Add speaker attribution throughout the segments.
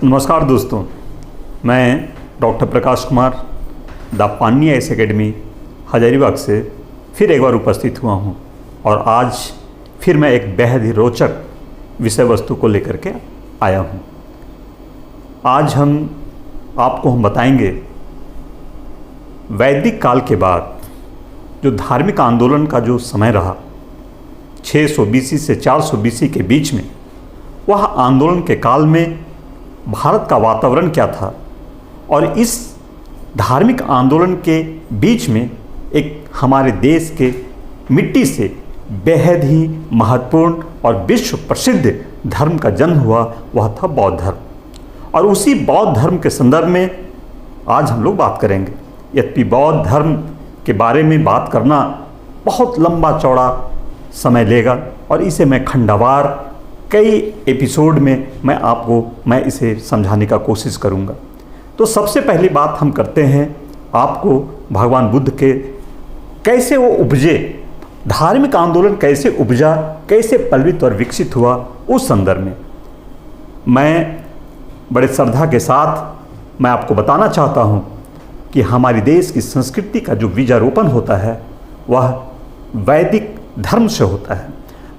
Speaker 1: नमस्कार दोस्तों, मैं doctor Prakash Kumar the Panini IAS academy Hazaribagh से फिर एक बार उपस्थित हुआ हूं और आज फिर मैं एक बेहद ही रोचक विषय वस्तु को लेकर के आया हूं। आज हम बताएंगे वैदिक काल के बाद जो धार्मिक आंदोलन का जो समय रहा 600 BC से 400 BC के बीच में, वह आंदोलन के काल में भारत का वातावरण क्या था और इस धार्मिक आंदोलन के बीच में एक हमारे देश के मिट्टी से बेहद ही महत्वपूर्ण और विश्व प्रसिद्ध धर्म का जन्म हुआ, वह था बौद्ध धर्म। और उसी बौद्ध धर्म के संदर्भ में आज हम लोग बात करेंगे। यद्यपि बौद्ध धर्म के बारे में बात करना बहुत लंबा चौड़ा समय लेगा और इसे मैं खंडवार कई एपिसोड में मैं इसे समझाने का कोशिश करूंगा। तो सबसे पहली बात हम करते हैं आपको भगवान बुद्ध के कैसे वो उपजे, धार्मिक आंदोलन कैसे उपजा, कैसे पल्वित और विकसित हुआ, उस संदर्भ में मैं बड़े श्रद्धा के साथ मैं आपको बताना चाहता हूं कि हमारे देश की संस्कृति का जो बीजारोपण होता है वह वैदिक धर्म से होता है।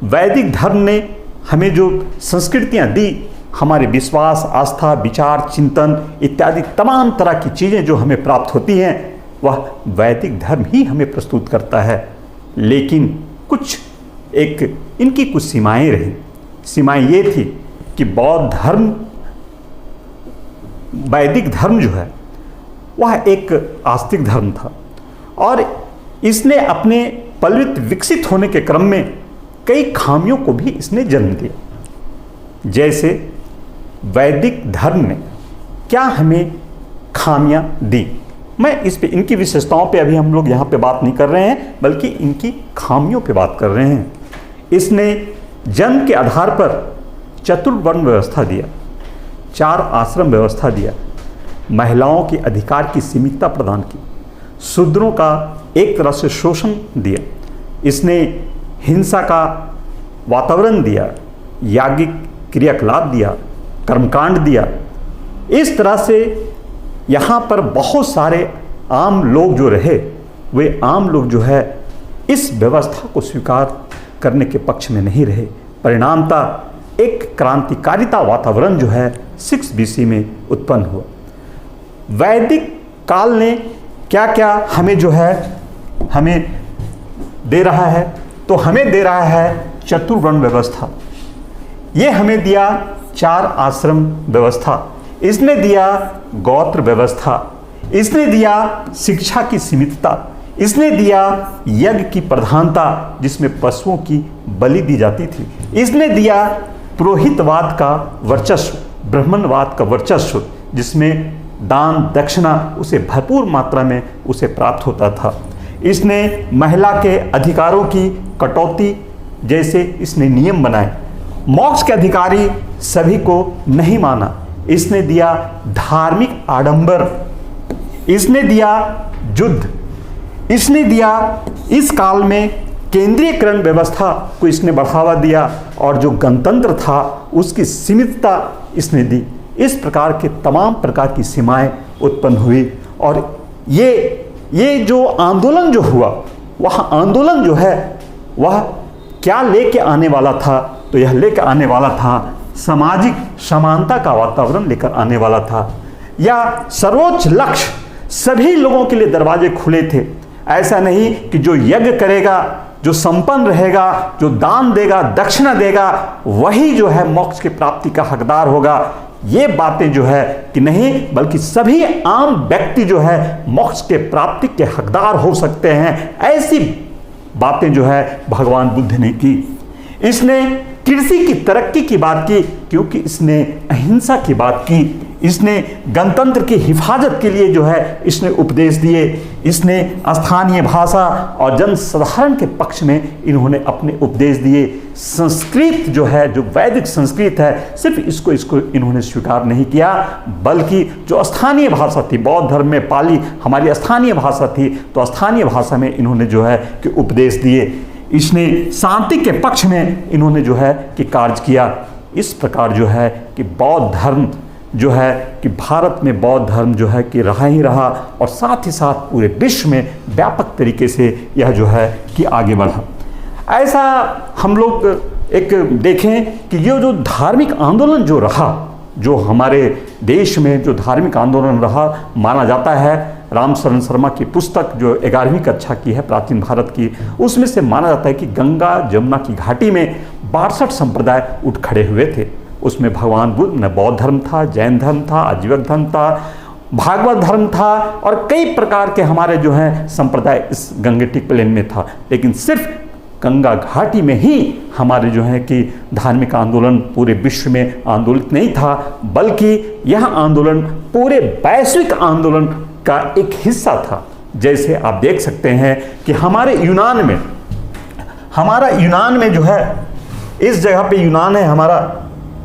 Speaker 1: वैदिक धर्म ने हमें जो संस्कृतियाँ दी, हमारे विश्वास, आस्था, विचार, चिंतन इत्यादि तमाम तरह की चीज़ें जो हमें प्राप्त होती हैं, वह वैदिक धर्म ही हमें प्रस्तुत करता है। लेकिन इनकी कुछ सीमाएं रही। सीमाएं ये थी कि बौद्ध धर्म, वैदिक धर्म जो है वह एक आस्तिक धर्म था और इसने अपने पल्वित विकसित होने के क्रम में कई खामियों को भी इसने जन्म दिया। जैसे वैदिक धर्म ने क्या हमें खामियां दी, मैं इनकी विशेषताओं पे अभी हम लोग यहाँ पे बात नहीं कर रहे हैं, बल्कि इनकी खामियों पे बात कर रहे हैं। इसने जन्म के आधार पर चतुर्वर्ण व्यवस्था दिया, 4 आश्रम व्यवस्था दिया, महिलाओं के अधिकार की सीमितता प्रदान की, शूद्रों का एक तरह से शोषण दिया, इसने हिंसा का वातावरण दिया, याज्ञिक क्रियाकलाप दिया, कर्मकांड दिया। इस तरह से यहाँ पर बहुत सारे आम लोग जो रहे, वे आम लोग जो है इस व्यवस्था को स्वीकार करने के पक्ष में नहीं रहे। परिणामतः एक क्रांतिकारिता वातावरण जो है 6 BC में उत्पन्न हुआ। वैदिक काल ने क्या क्या हमें जो है हमें दे रहा है, तो हमें दे रहा है चतुर्वर्ण व्यवस्था, ये हमें दिया 4 आश्रम व्यवस्था, इसने दिया गोत्र व्यवस्था, इसने दिया शिक्षा की सीमितता, इसने दिया यज्ञ की प्रधानता जिसमें पशुओं की बलि दी जाती थी, इसने दिया पुरोहितवाद का वर्चस्व, ब्राह्मणवाद का वर्चस्व जिसमें दान दक्षिणा उसे भरपूर मात्रा में उसे प्राप्त होता था। इसने महिला के अधिकारों की कटौती जैसे इसने नियम बनाए। मोक्ष के अधिकारी सभी को नहीं माना। इसने दिया धार्मिक आडंबर, इसने दिया युद्ध, इसने दिया इस काल में केंद्रीयकरण व्यवस्था को इसने बढ़ावा दिया और जो गणतंत्र था उसकी सीमितता इसने दी। इस प्रकार के तमाम प्रकार की सीमाएं उत्पन्न हुई और ये जो आंदोलन जो हुआ, वह आंदोलन जो है वह क्या लेके आने वाला था, तो यह लेकर आने वाला था सामाजिक समानता का वातावरण लेकर आने वाला था। या सर्वोच्च लक्ष्य, सभी लोगों के लिए दरवाजे खुले थे। ऐसा नहीं कि जो यज्ञ करेगा, जो संपन्न रहेगा, जो दान देगा, दक्षिणा देगा, वही जो है मोक्ष की प्राप्ति का हकदार होगा। ये बातें जो है कि नहीं, बल्कि सभी आम व्यक्ति जो है मोक्ष के प्राप्ति के हकदार हो सकते हैं। ऐसी बातें जो है भगवान बुद्ध ने की। इसने कृषि की तरक्की की बात की क्योंकि इसने अहिंसा की बात की। इसने गणतंत्र की हिफाजत के लिए जो है इसने उपदेश दिए। इसने स्थानीय भाषा और जन साधारण के पक्ष में इन्होंने अपने उपदेश दिए। संस्कृत जो है, जो वैदिक संस्कृत है, सिर्फ इसको इन्होंने स्वीकार नहीं किया, बल्कि जो स्थानीय भाषा थी, बौद्ध धर्म में पाली हमारी स्थानीय भाषा थी, तो स्थानीय भाषा में इन्होंने जो है कि उपदेश दिए। इसने शांति के पक्ष में इन्होंने जो है कि कार्य किया। इस प्रकार जो है कि बौद्ध धर्म जो है कि भारत में बौद्ध धर्म जो है कि रहा ही रहा और साथ ही साथ पूरे विश्व में व्यापक तरीके से यह जो है कि आगे बढ़ा। ऐसा हम लोग एक देखें कि ये जो धार्मिक आंदोलन जो रहा, जो हमारे देश में जो धार्मिक आंदोलन रहा, माना जाता है रामशरण शर्मा की पुस्तक जो 11वीं कक्षा की है प्राचीन भारत की, उसमें से माना जाता है कि गंगा जमुना की घाटी में 62 संप्रदाय उठ खड़े हुए थे। उसमें भगवान बुद्ध ने बौद्ध धर्म था, जैन धर्म था, आजीवक धर्म था, भागवत धर्म था और कई प्रकार के हमारे जो हैं संप्रदाय इस गंगेटिक प्लेन में था। लेकिन सिर्फ गंगा घाटी में ही हमारे जो है कि धार्मिक आंदोलन पूरे विश्व में आंदोलित नहीं था, बल्कि यह आंदोलन पूरे वैश्विक आंदोलन का एक हिस्सा था। जैसे आप देख सकते हैं कि हमारे यूनान में जो है, इस जगह पे यूनान है हमारा,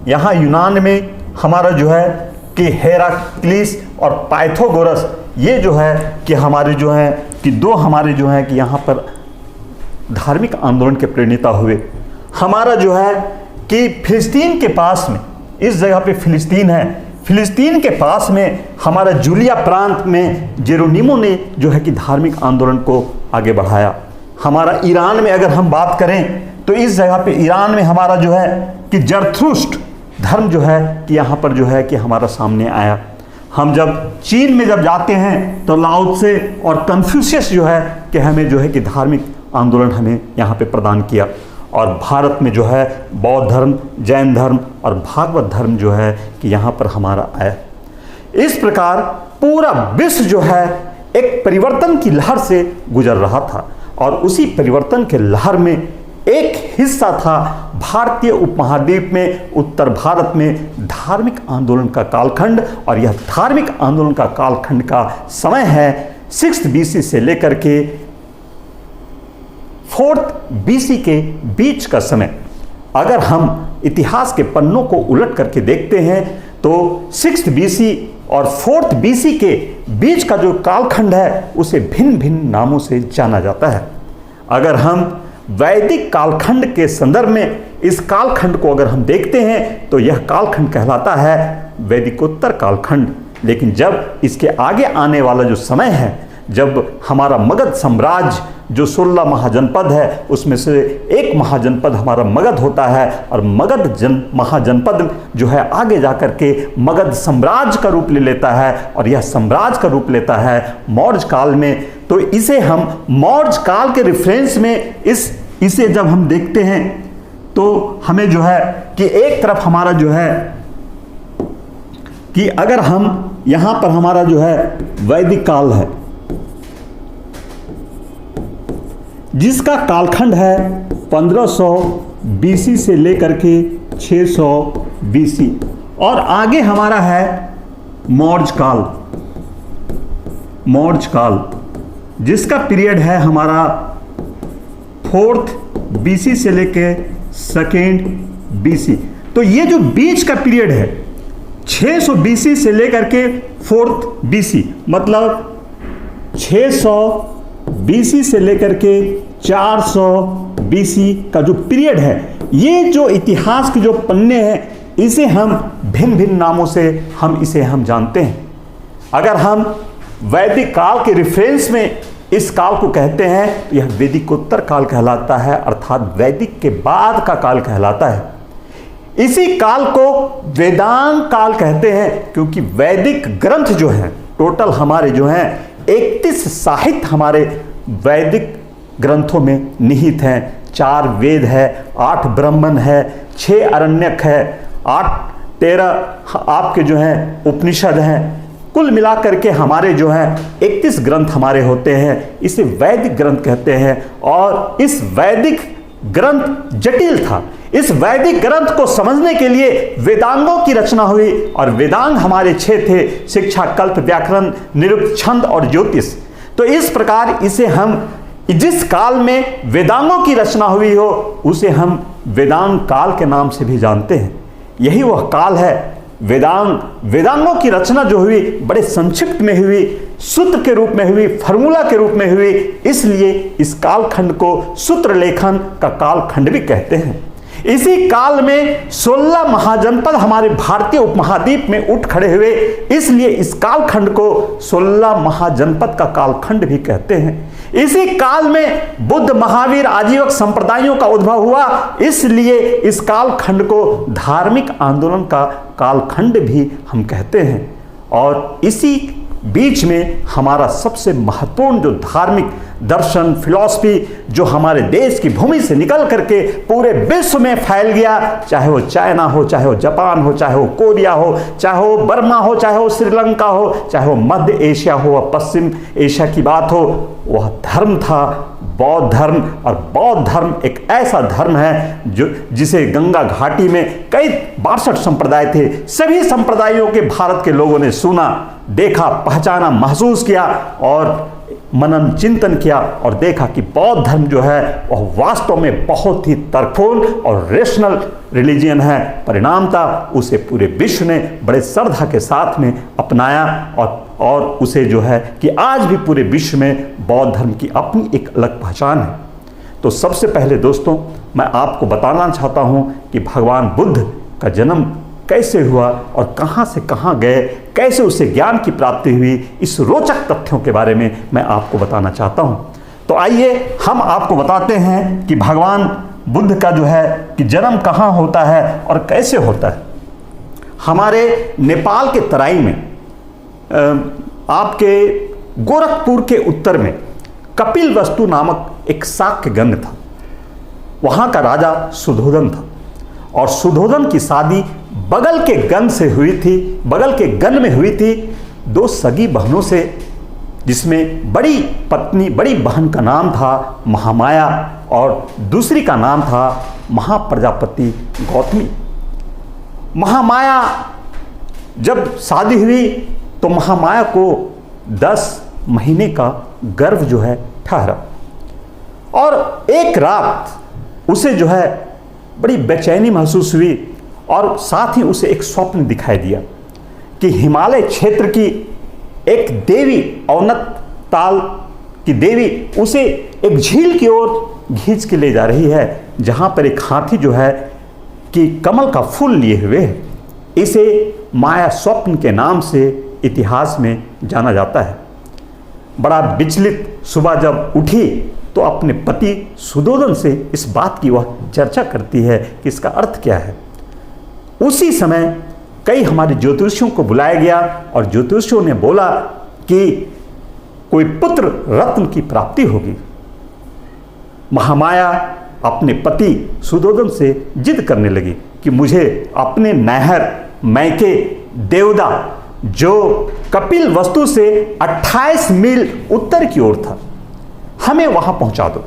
Speaker 1: यहाँ यूनान में हमारा जो है कि हेराक्लिस और पाइथागोरस, ये जो है कि हमारे जो है कि दो हमारे जो है कि यहाँ पर धार्मिक आंदोलन के प्रेरणा हुए। हमारा जो है कि फिलिस्तीन के पास में, इस जगह पे फिलिस्तीन है, फिलिस्तीन के पास में हमारा जूलिया प्रांत में जेरोनिमो ने जो है कि धार्मिक आंदोलन को आगे बढ़ाया। हमारा ईरान में अगर हम बात करें तो इस जगह पे ईरान में हमारा जो है कि जरथुस्ट्र धर्म जो है कि यहाँ पर जो है कि हमारा सामने आया। हम जब चीन में जब जाते हैं तो लाओ त्से और कन्फ्यूशियस जो है कि हमें जो है कि धार्मिक आंदोलन हमें यहाँ पे प्रदान किया। और भारत में जो है बौद्ध धर्म, जैन धर्म और भागवत धर्म जो है कि यहाँ पर हमारा आया। इस प्रकार पूरा विश्व जो है एक परिवर्तन की लहर से गुजर रहा था और उसी परिवर्तन के लहर में एक हिस्सा था भारतीय उपमहाद्वीप में, उत्तर भारत में धार्मिक आंदोलन का कालखंड। और यह धार्मिक आंदोलन का कालखंड का समय है 6th BC से लेकर के 4th BC के बीच का समय। अगर हम इतिहास के पन्नों को उलट करके देखते हैं तो 6th BC और 4th BC के बीच का जो कालखंड है उसे भिन्न भिन्न नामों से जाना जाता है। अगर हम वैदिक कालखंड के संदर्भ में इस कालखंड को अगर हम देखते हैं तो यह कालखंड कहलाता है वैदिकोत्तर कालखंड। लेकिन जब इसके आगे आने वाला जो समय है, जब हमारा मगध साम्राज्य जो 16 महाजनपद है उसमें से एक महाजनपद हमारा मगध होता है और मगध महाजनपद जो है आगे जाकर के मगध साम्राज्य का रूप ले लेता है और यह साम्राज्य का रूप लेता है मौर्य काल में। तो इसे हम मौर्य काल के रेफरेंस में इसे जब हम देखते हैं तो हमें जो है कि एक तरफ हमारा जो है कि अगर हम यहाँ पर हमारा जो है वैदिक काल है जिसका कालखंड है 1500 BC से लेकर के 600 BC और आगे हमारा है मौर्य काल जिसका पीरियड है हमारा 4th BC से लेकर 2nd BC। तो ये जो बीच का पीरियड है 600 BC से लेकर के 4th BC, मतलब 600 BC से लेकर के 400 BC का जो पीरियड है, ये जो इतिहास के जो पन्ने हैं इसे हम भिन्न भिन्न नामों से हम जानते हैं। अगर हम वैदिक काल के रेफरेंस में इस काल को कहते हैं तो यह वैदिकोत्तर काल कहलाता है, अर्थात वैदिक के बाद का काल कहलाता है। इसी काल को वेदांग काल कहते हैं क्योंकि वैदिक ग्रंथ जो हैं टोटल हमारे जो हैं 31 साहित्य हमारे वैदिक ग्रंथों में निहित हैं। 4 वेद है, 8 ब्राह्मण है, 6 अरण्यक है, 13 आपके जो हैं उपनिषद हैं। कुल मिलाकर के हमारे जो हैं 31 ग्रंथ हमारे होते हैं। इसे वैदिक ग्रंथ कहते हैं और इस वैदिक ग्रंथ जटिल था। इस वैदिक ग्रंथ को समझने के लिए वेदांगों की रचना हुई और वेदांग हमारे 6 थे, शिक्षा, कल्प, व्याकरण, निरुक्त, छंद और ज्योतिष। तो इस प्रकार इसे हम जिस काल में वेदांगों की रचना हुई हो उसे हम वेदांग काल के नाम से भी जानते हैं। यही वह काल है वेदांगों की रचना जो हुई बड़े संक्षिप्त में हुई, सूत्र के रूप में हुई, फार्मूला के रूप में हुई, इसलिए इस कालखंड को सूत्र लेखन का कालखंड भी कहते हैं। इसी काल में 16 महाजनपद हमारे भारतीय उपमहाद्वीप में उठ खड़े हुए, इसलिए इस कालखंड को 16 महाजनपद का कालखंड भी कहते हैं। इसी काल में बुद्ध महावीर आजीवक संप्रदायों का उद्भव हुआ, इसलिए इस कालखंड को धार्मिक आंदोलन का कालखंड भी हम कहते हैं। और इसी बीच में हमारा सबसे महत्वपूर्ण जो धार्मिक दर्शन फिलॉसफी जो हमारे देश की भूमि से निकल करके पूरे विश्व में फैल गया, चाहे वो चाइना हो, चाहे वो जापान हो, चाहे वो कोरिया हो, चाहे वो बर्मा हो, चाहे वो श्रीलंका हो, चाहे वो मध्य एशिया हो, वह पश्चिम एशिया की बात हो, वह धर्म था बौद्ध धर्म। और बौद्ध धर्म एक ऐसा धर्म है जो जिसे गंगा घाटी में कई 62 संप्रदाय थे, सभी संप्रदायों के भारत के लोगों ने सुना, देखा, पहचाना, महसूस किया और मनन चिंतन किया और देखा कि बौद्ध धर्म जो है वह वास्तव में बहुत ही तर्कपूर्ण और रेशनल रिलीजियन है। परिणामतः उसे पूरे विश्व ने बड़े श्रद्धा के साथ में अपनाया और उसे जो है कि आज भी पूरे विश्व में बौद्ध धर्म की अपनी एक अलग पहचान है। तो सबसे पहले दोस्तों मैं आपको बताना चाहता हूँ कि भगवान बुद्ध का जन्म कैसे हुआ और कहाँ से कहाँ गए, कैसे उसे ज्ञान की प्राप्ति हुई, इस रोचक तथ्यों के बारे में मैं आपको बताना चाहता हूँ। तो आइए हम आपको बताते हैं कि भगवान बुद्ध का जो है कि जन्म कहाँ होता है और कैसे होता है। हमारे नेपाल के तराई में आपके गोरखपुर के उत्तर में कपिलवस्तु नामक एक शाक्य गण था। वहाँ का राजा सुधोधन था और सुधोधन की शादी बगल के गण से हुई थी, बगल के गण में हुई थी 2 सगी बहनों से, जिसमें बड़ी पत्नी बड़ी बहन का नाम था महामाया और दूसरी का नाम था महाप्रजापति गौतमी। महामाया जब शादी हुई तो महामाया को 10 महीने का गर्भ जो है ठहरा और एक रात उसे जो है बड़ी बेचैनी महसूस हुई और साथ ही उसे एक स्वप्न दिखाई दिया कि हिमालय क्षेत्र की एक देवी, औन्नत ताल की देवी, उसे एक झील की ओर खींच के ले जा रही है, जहां पर एक हाथी जो है कि कमल का फूल लिए हुए है। इसे माया स्वप्न के नाम से इतिहास में जाना जाता है। बड़ा विचलित सुबह जब उठी तो अपने पति सुधोधन से इस बात की वह चर्चा करती है कि इसका अर्थ क्या है। उसी समय कई हमारे ज्योतिषियों को बुलाया गया और ज्योतिषियों ने बोला कि कोई पुत्र रत्न की प्राप्ति होगी। महामाया अपने पति सुधोधन से जिद करने लगी कि मुझे अपने नैहर मैके देवदा जो कपिल वस्तु से 28 मील उत्तर की ओर था, हमें वहां पहुंचा दो।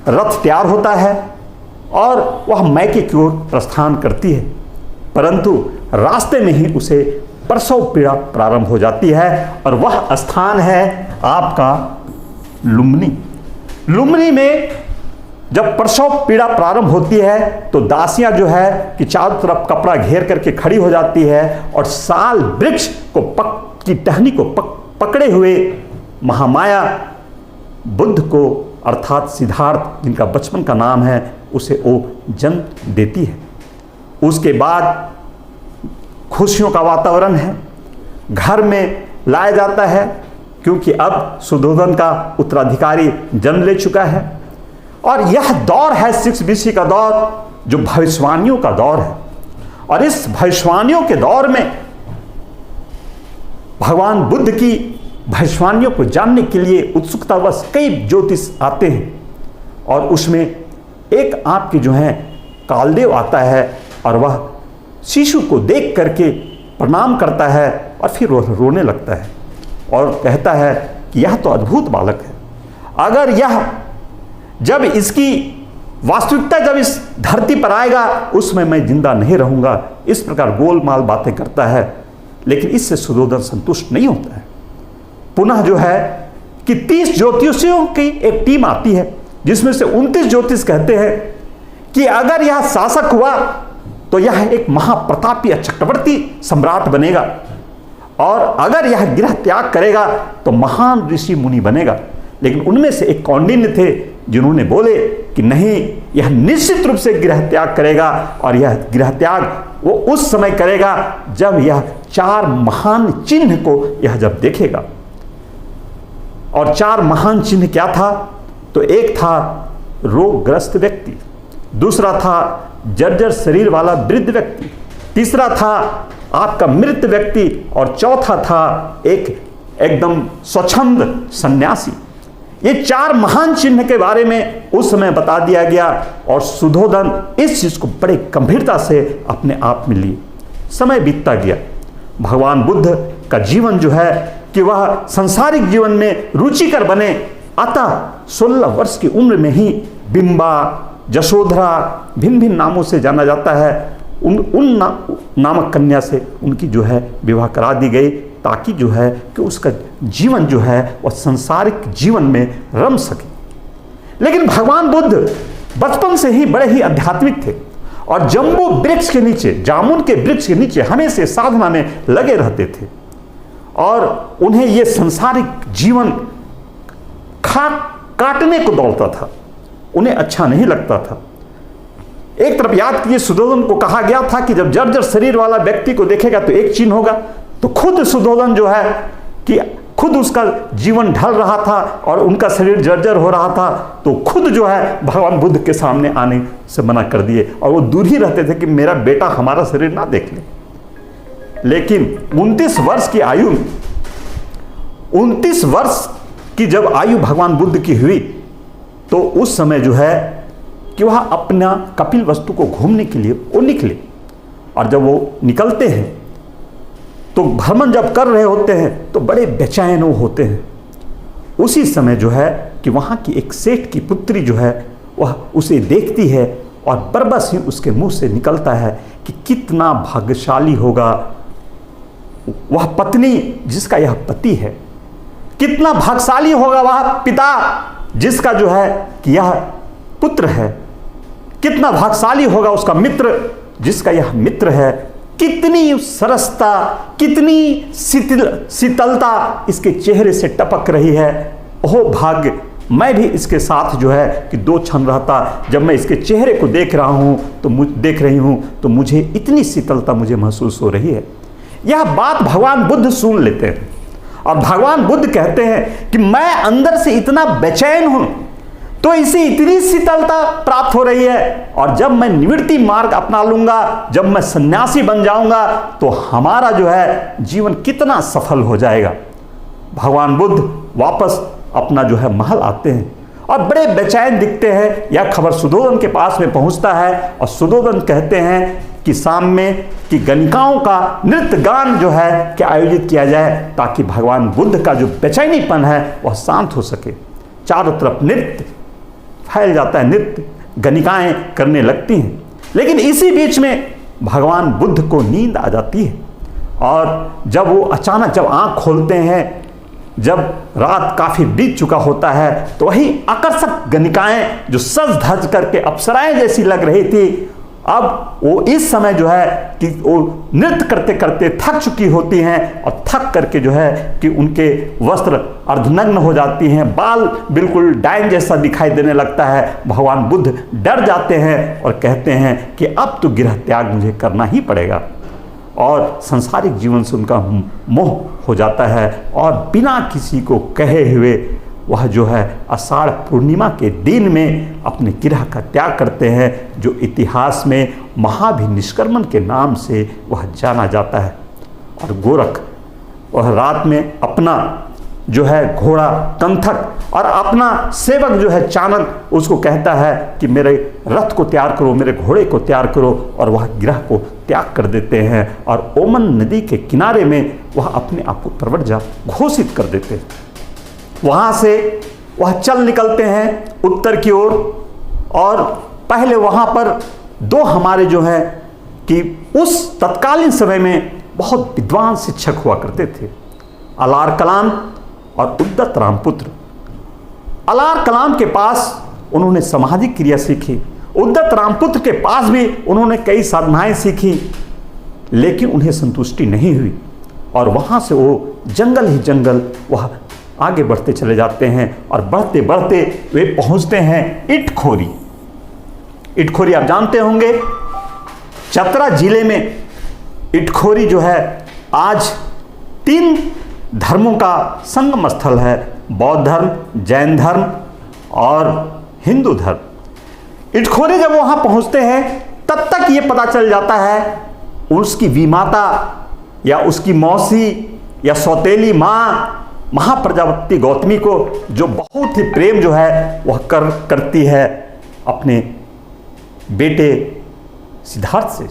Speaker 1: रथ तैयार होता है और वह मैके की ओर प्रस्थान करती है, परंतु रास्ते में ही उसे प्रसव पीड़ा प्रारंभ हो जाती है और वह स्थान है आपका लुम्बिनी। लुम्बिनी में जब प्रसव पीड़ा प्रारंभ होती है तो दासियां जो है कि चारों तरफ कपड़ा घेर करके खड़ी हो जाती है और साल वृक्ष को की टहनी को पकड़े हुए महामाया बुद्ध को अर्थात सिद्धार्थ, जिनका बचपन का नाम है, उसे वो जन्म देती है। उसके बाद खुशियों का वातावरण है, घर में लाया जाता है क्योंकि अब सुधोधन का उत्तराधिकारी जन्म ले चुका है और यह दौर है 6 BC का दौर जो भविष्यवाणियों का दौर है। और इस भविष्यवाणियों के दौर में भगवान बुद्ध की भविष्यवाणियों को जानने के लिए उत्सुकतावश कई ज्योतिष आते हैं और उसमें एक आपके जो है कालदेव आता है और वह शिशु को देख करके प्रणाम करता है और फिर रोने लगता है और कहता है कि यह तो अद्भुत बालक है, अगर यह जब इसकी वास्तविकता जब इस धरती पर आएगा उसमें मैं जिंदा नहीं रहूंगा। इस प्रकार गोलमाल बातें करता है, लेकिन इससे सुधोधन संतुष्ट नहीं होता है। पुनः जो है कि 30 ज्योतिषियों की एक टीम आती है जिसमें से 29 ज्योतिष कहते हैं कि अगर यह शासक हुआ तो यह एक महाप्रतापी चक्रवर्ती सम्राट बनेगा और अगर यह गृह त्याग करेगा तो महान ऋषि मुनि बनेगा। लेकिन उनमें से एक कौंडिन्य थे जिन्होंने बोले कि नहीं, यह निश्चित रूप से गृह त्याग करेगा, और यह गृह त्याग वो उस समय करेगा जब यह 4 महान चिन्ह को यह जब देखेगा। और 4 महान चिन्ह क्या था? तो एक था रोगग्रस्त व्यक्ति, दूसरा था जर्जर शरीर वाला वृद्ध व्यक्ति, तीसरा था आपका मृत व्यक्ति, और चौथा था एक एकदम स्वच्छंद सन्यासी। ये 4 महान चिन्ह के बारे में उस समय बता दिया गया, और सुधोधन इस चीज को बड़े गंभीरता से अपने आप में लिए। समय बीतता गया, भगवान बुद्ध का जीवन जो है कि वह सांसारिक जीवन में रुचिकर बने, अतः 16 वर्ष की उम्र में ही बिंबा, जशोधरा, भिन्न भिन्न नामों से जाना जाता है, नामक कन्या से उनकी जो है विवाह करा दी गई, ताकि जो है कि उसका जीवन जो है वह सांसारिक जीवन में रम सके। लेकिन भगवान बुद्ध बचपन से ही बड़े ही आध्यात्मिक थे, और जम्बू वृक्ष के नीचे, जामुन के वृक्ष के नीचे हमेशा साधना में लगे रहते थे, और उन्हें यह सांसारिक जीवन काटने को दौड़ता था, उन्हें अच्छा नहीं लगता था। एक तरफ याद कीजिए, सुधोधन को कहा गया था कि जब जर्जर शरीर वाला व्यक्ति को देखेगा तो एक चिन्ह होगा, तो खुद सुधोधन जो है कि खुद उसका जीवन ढल रहा था और उनका शरीर जर्जर हो रहा था, तो खुद जो है भगवान बुद्ध के सामने आने से मना कर दिए, और वो दूर ही रहते थे कि मेरा बेटा हमारा शरीर ना देख ले। लेकिन 29 वर्ष की आयु, 29 वर्ष की जब आयु भगवान बुद्ध की हुई, तो उस समय जो है कि वह अपना कपिल वस्तु को घूमने के लिए वो निकले, और जब वो निकलते हैं तो भ्रमण जब कर रहे होते हैं तो बड़े बेचैन होते हैं। उसी समय जो है कि वहाँ की एक सेठ की पुत्री जो है वह उसे देखती है, और बरबस ही उसके मुंह से निकलता है कि कितना भाग्यशाली होगा वह पत्नी जिसका यह पति है, कितना भाग्यशाली होगा वह पिता जिसका जो है कि यह पुत्र है, कितना भाग्यशाली होगा उसका मित्र जिसका यह मित्र है, कितनी सरसता, कितनी शीतलता इसके चेहरे से टपक रही है। ओह भाग्य, मैं भी इसके साथ जो है कि 2 क्षण रहता, जब मैं इसके चेहरे को देख रही हूँ तो मुझे इतनी शीतलता मुझे महसूस हो रही है। यह बात भगवान बुद्ध सुन लेते हैं, और भगवान बुद्ध कहते हैं कि मैं अंदर से इतना बेचैन हूँ, तो इसे इतनी शीतलता प्राप्त हो रही है, और जब मैं निवृत्ति मार्ग अपना लूंगा, जब मैं सन्यासी बन जाऊंगा, तो हमारा जो है जीवन कितना सफल हो जाएगा। भगवान बुद्ध वापस अपना जो है महल आते हैं, और बड़े बेचैन दिखते हैं। यह खबर सुधोधन के पास में पहुंचता है, और सुधोधन कहते हैं कि शाम में कि गणिकाओं का नृत्य गान जो है कि आयोजित किया जाए, ताकि भगवान बुद्ध का जो बेचैनीपन है वह शांत हो सके। चारों तरफ नृत्य फैल जाता है, नृत्य गणिकाएं करने लगती हैं। लेकिन इसी बीच में भगवान बुद्ध को नींद आ जाती है, और जब वो अचानक जब आंख खोलते हैं, जब रात काफी बीत चुका होता है, तो वही आकर्षक गणिकाएं जो सज धज करके अप्सराएं जैसी लग रही थी, अब वो इस समय जो है कि वो नृत्य करते करते थक चुकी होती हैं, और थक करके जो है कि उनके वस्त्र अर्धनग्न हो जाती हैं, बाल बिल्कुल डायन जैसा दिखाई देने लगता है। भगवान बुद्ध डर जाते हैं और कहते हैं कि अब तो गृह त्याग मुझे करना ही पड़ेगा, और सांसारिक जीवन से उनका मोह हो जाता है, और बिना किसी को कहे हुए वह जो है आषाढ़ पूर्णिमा के दिन में अपने गृह का त्याग करते हैं, जो इतिहास में महाभिनिष्क्रमण के नाम से वह जाना जाता है। और गोरख वह रात में अपना जो है घोड़ा कंथक और अपना सेवक जो है चाणक उसको कहता है कि मेरे रथ को तैयार करो, मेरे घोड़े को तैयार करो, और वह गृह को त्याग कर देते हैं, और ओमन नदी के किनारे में वह अपने आप को प्रव्रजा घोषित कर देते हैं। वहाँ से वह चल निकलते हैं उत्तर की ओर, और पहले वहाँ पर 2 हमारे जो हैं कि उस तत्कालीन समय में बहुत विद्वान शिक्षक हुआ करते थे, अलार कलाम और उद्दत रामपुत्र। अलार कलाम के पास उन्होंने समाधि क्रिया सीखी, उद्दत रामपुत्र के पास भी उन्होंने कई साधनाएं सीखी, लेकिन उन्हें संतुष्टि नहीं हुई, और वहाँ से वो जंगल ही जंगल वह आगे बढ़ते चले जाते हैं और बढ़ते बढ़ते वे पहुंचते हैं इटखोरी। इटखोरी आप जानते होंगे, चतरा जिले में इटखोरी जो है आज 3 धर्मों का संगम स्थल है, बौद्ध धर्म, जैन धर्म और हिंदू धर्म। इटखोरी जब वहां पहुंचते हैं तब तक ये पता चल जाता है उसकी विमाता या उसकी मौसी या सौतेली माँ महाप्रजापति गौतमी को, जो बहुत ही प्रेम जो है वह करती है अपने बेटे सिद्धार्थ से।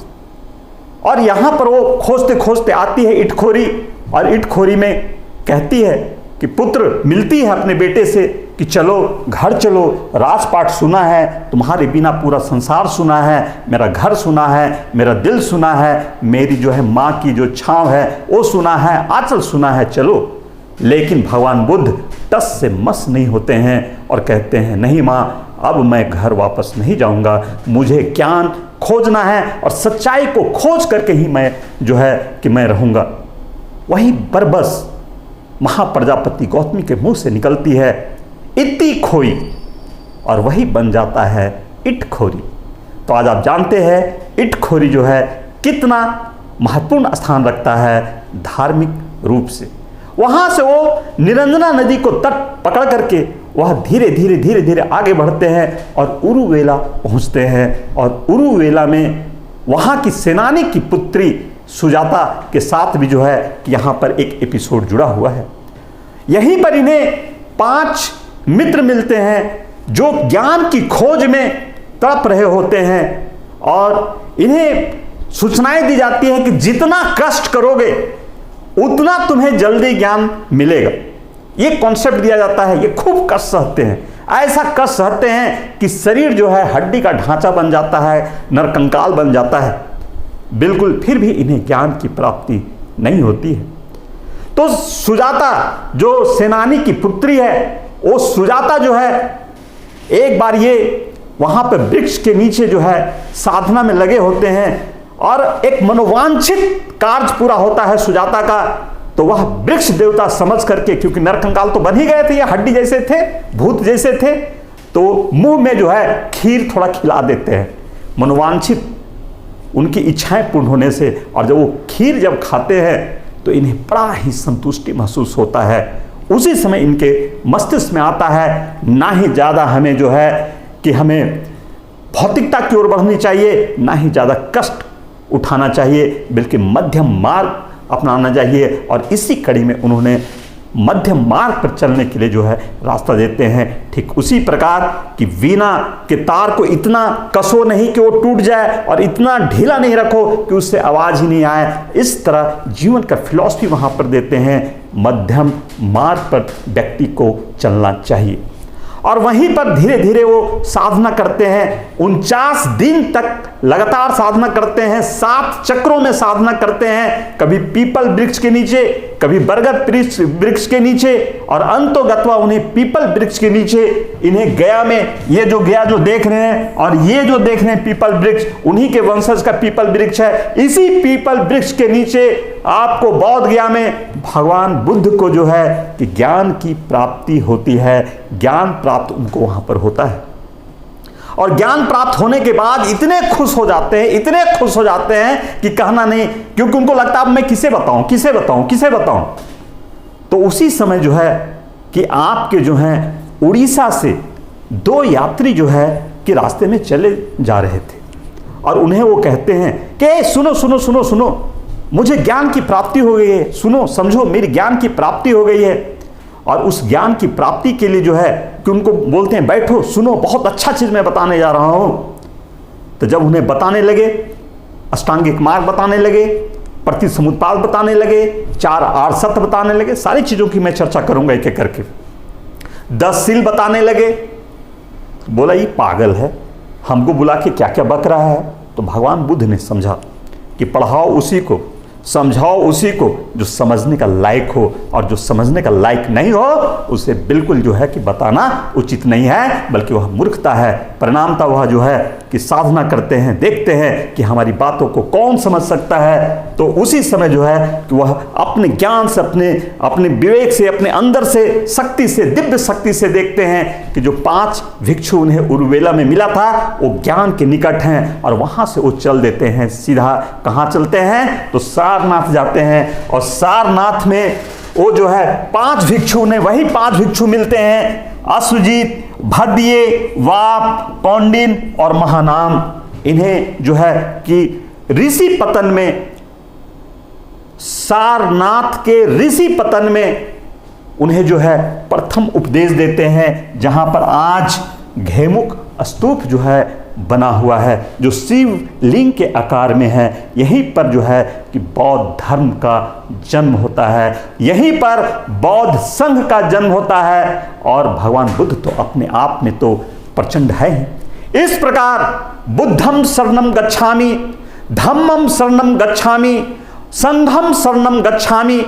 Speaker 1: और यहाँ पर वो खोजते खोजते आती है इटखोरी, और इटखोरी में कहती है कि पुत्र मिलती है अपने बेटे से कि चलो घर चलो, राजपाट सुना है, तुम्हारे बिना पूरा संसार सुना है, मेरा घर सुना है, मेरा दिल सुना है, मेरी जो है माँ की जो छाँव है वो सुना है, आंचल सुना है, चलो। लेकिन भगवान बुद्ध टस से मस नहीं होते हैं और कहते हैं नहीं माँ, अब मैं घर वापस नहीं जाऊंगा, मुझे ज्ञान खोजना है और सच्चाई को खोज करके ही मैं जो है कि मैं रहूंगा। वही बरबस महाप्रजापति गौतमी के मुंह से निकलती है इति खोई, और वही बन जाता है इटखोरी। तो आज आप जानते हैं इटखोरी जो है कितना महत्वपूर्ण स्थान रखता है धार्मिक रूप से। वहां से वो निरंजना नदी को तट पकड़ करके वह धीरे धीरे धीरे धीरे आगे बढ़ते हैं और उरुवेला पहुंचते हैं, और उरुवेला में वहां की सेनानी की पुत्री सुजाता के साथ भी जो है कि यहाँ पर एक एपिसोड जुड़ा हुआ है। यहीं पर इन्हें 5 मित्र मिलते हैं जो ज्ञान की खोज में तड़प रहे होते हैं, और इन्हें सूचनाएं दी जाती हैं कि जितना कष्ट करोगे उतना तुम्हें जल्दी ज्ञान मिलेगा। ये कॉन्सेप्ट दिया जाता है। ये खूब कष्ट सहते हैं, ऐसा कष्ट सहते हैं कि शरीर जो है हड्डी का ढांचा बन जाता है, नरकंकाल बन जाता है, बिल्कुल, फिर भी इन्हें ज्ञान की प्राप्ति नहीं होती है। तो सुजाता जो सेनानी की पुत्री है, वो सुजाता जो है एक बार ये वहां पर वृक्ष के नीचे जो है साधना में लगे होते हैं, और एक मनोवांछित कार्य पूरा होता है सुजाता का। तो वह वृक्ष देवता समझ करके, क्योंकि नरकंकाल तो बन ही गए थे, ये हड्डी जैसे थे, भूत जैसे थे, तो मुंह में जो है खीर थोड़ा खिला देते हैं मनोवांछित उनकी इच्छाएं पूर्ण होने से। और जब वो खीर जब खाते हैं तो इन्हें बड़ा ही संतुष्टि महसूस होता है। उसी समय इनके मस्तिष्क में आता है ना ही ज़्यादा हमें जो है कि हमें भौतिकता की ओर बढ़नी चाहिए, ना ही ज़्यादा कष्ट उठाना चाहिए, बल्कि मध्यम मार्ग अपनाना चाहिए। और इसी कड़ी में उन्होंने मध्यम मार्ग पर चलने के लिए जो है रास्ता देते हैं। ठीक उसी प्रकार कि वीणा के तार को इतना कसो नहीं कि वो टूट जाए, और इतना ढीला नहीं रखो कि उससे आवाज़ ही नहीं आए। इस तरह जीवन का फिलॉसफी वहाँ पर देते हैं, मध्यम मार्ग पर व्यक्ति को चलना चाहिए। और वहीं पर धीरे धीरे वो साधना करते हैं, 49 दिन तक लगातार साधना करते हैं, 7 चक्रों में साधना करते हैं, कभी पीपल वृक्ष के नीचे, कभी बरगद वृक्ष के नीचे, और अंतोगत्वा उन्हें पीपल वृक्ष के नीचे इन्हें गया में, ये जो गया जो देख रहे हैं और ये जो देख रहे हैं पीपल वृक्ष, उन्हीं के वंशज का पीपल वृक्ष है। इसी पीपल वृक्ष के नीचे आपको बौद्ध गया में भगवान बुद्ध को जो है कि ज्ञान की प्राप्ति होती है। ज्ञान प्राप्त उनको वहां पर होता है, और ज्ञान प्राप्त होने के बाद इतने खुश हो जाते हैं, इतने खुश हो जाते हैं कि कहना नहीं, क्योंकि उनको लगता है अब मैं किसे बताऊं, किसे बताऊं, किसे बताऊं। तो उसी समय जो है कि आपके जो हैं उड़ीसा से 2 यात्री जो है कि रास्ते में चले जा रहे थे, और उन्हें वो कहते हैं कि सुनो सुनो सुनो सुनो, मुझे ज्ञान की प्राप्ति हो गई है, सुनो समझो मेरी ज्ञान की प्राप्ति हो गई है। और उस ज्ञान की प्राप्ति के लिए जो है कि उनको बोलते हैं बैठो सुनो, बहुत अच्छा चीज़ मैं बताने जा रहा हूँ। तो जब उन्हें बताने लगे, अष्टांगिक मार्ग बताने लगे, प्रतिसमुत्पाद बताने लगे, 4 आर्सत बताने लगे, सारी चीज़ों की मैं चर्चा करूँगा एक एक करके। 10 सील बताने लगे। बोला ये पागल है, हमको बुला के क्या क्या बक रहा है। तो भगवान बुद्ध ने समझा कि पढ़ाओ उसी को, समझाओ उसी को जो समझने का लायक हो, और जो समझने का लायक नहीं हो उसे बिल्कुल जो है कि बताना उचित नहीं है, बल्कि वह मूर्खता है। परिणामता वह जो है कि साधना करते हैं, देखते हैं कि हमारी बातों को कौन समझ सकता है, तो उसी समय जो है कि वह अपने ज्ञान से, अपने विवेक से, अपने अंदर से शक्ति से, दिव्य शक्ति से देखते हैं कि जो 5 भिक्षु उन्हें उर्वेला में मिला था वो ज्ञान के निकट हैं, और वहां से वो चल देते हैं। सीधा कहाँ चलते हैं? तो सारनाथ जाते हैं, और सारनाथ में वो जो है 5 भिक्षु ने, वही 5 भिक्षु मिलते हैं, अश्वजीत, भद्ये, वाप, कौंडिन और महानाम। इन्हें जो है कि ऋषि पतन में, सारनाथ के ऋषि पतन में उन्हें जो है प्रथम उपदेश देते हैं, जहां पर आज घेमुख स्तूप जो है बना हुआ है, जो शिव लिंग के आकार में है। यहीं पर जो है कि बौद्ध धर्म का जन्म होता है, यहीं पर बौद्ध संघ का जन्म होता है, और भगवान बुद्ध तो अपने आप में तो प्रचंड है ही। इस प्रकार बुद्धम शरणम गच्छामि, धम्मम शरणम गच्छामि, संघम शरणम गच्छामि।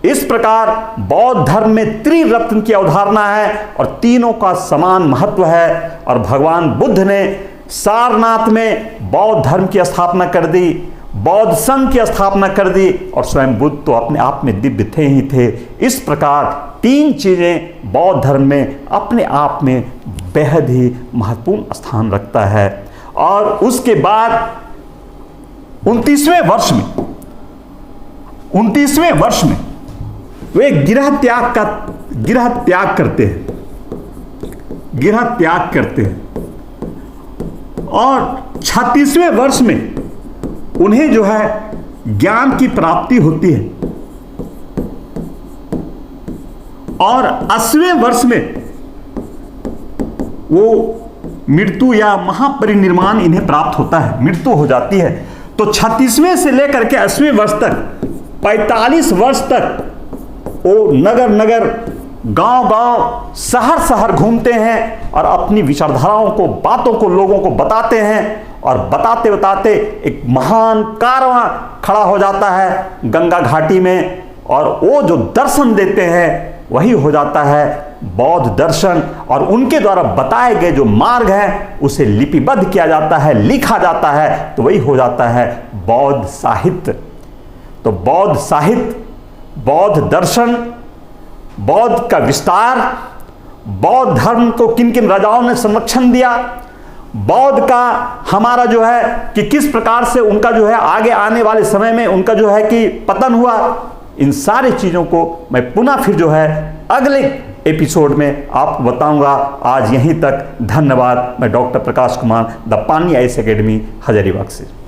Speaker 1: इस प्रकार बौद्ध धर्म में त्रिरत्न की अवधारणा है, और तीनों का समान महत्व है। और भगवान बुद्ध ने सारनाथ में बौद्ध धर्म की स्थापना कर दी, बौद्ध संघ की स्थापना कर दी, और स्वयं बुद्ध तो अपने आप में दिव्य थे ही थे। इस प्रकार 3 चीजें बौद्ध धर्म में अपने आप में बेहद ही महत्वपूर्ण स्थान रखता है। और उसके बाद 29वें वर्ष में वे गिरह त्याग करते हैं, और 36वें वर्ष में उन्हें जो है ज्ञान की प्राप्ति होती है, और 80वें वर्ष में वो मृत्यु या महापरिनिर्वाण इन्हें प्राप्त होता है, मृत्यु हो जाती है। तो 36वें से लेकर के 80वें वर्ष तक, 45 वर्ष तक वो नगर नगर, गांव गांव, शहर शहर घूमते हैं, और अपनी विचारधाराओं को, बातों को लोगों को बताते हैं। और बताते बताते एक महान कारवां खड़ा हो जाता है गंगा घाटी में, और वो जो दर्शन देते हैं वही हो जाता है बौद्ध दर्शन। और उनके द्वारा बताए गए जो मार्ग है उसे लिपिबद्ध किया जाता है, लिखा जाता है, तो वही हो जाता है बौद्ध साहित्य। तो बौद्ध साहित्य, बौद्ध दर्शन, बौद्ध का विस्तार, बौद्ध धर्म को किन किन राजाओं ने संरक्षण दिया, बौद्ध का हमारा जो है कि किस प्रकार से उनका जो है आगे आने वाले समय में उनका जो है कि पतन हुआ, इन सारी चीज़ों को मैं पुनः फिर जो है अगले एपिसोड में आपको बताऊंगा। आज यहीं तक, धन्यवाद। मैं डॉक्टर प्रकाश कुमार, द पानी आईएएस एकेडमी, हजारीबाग से।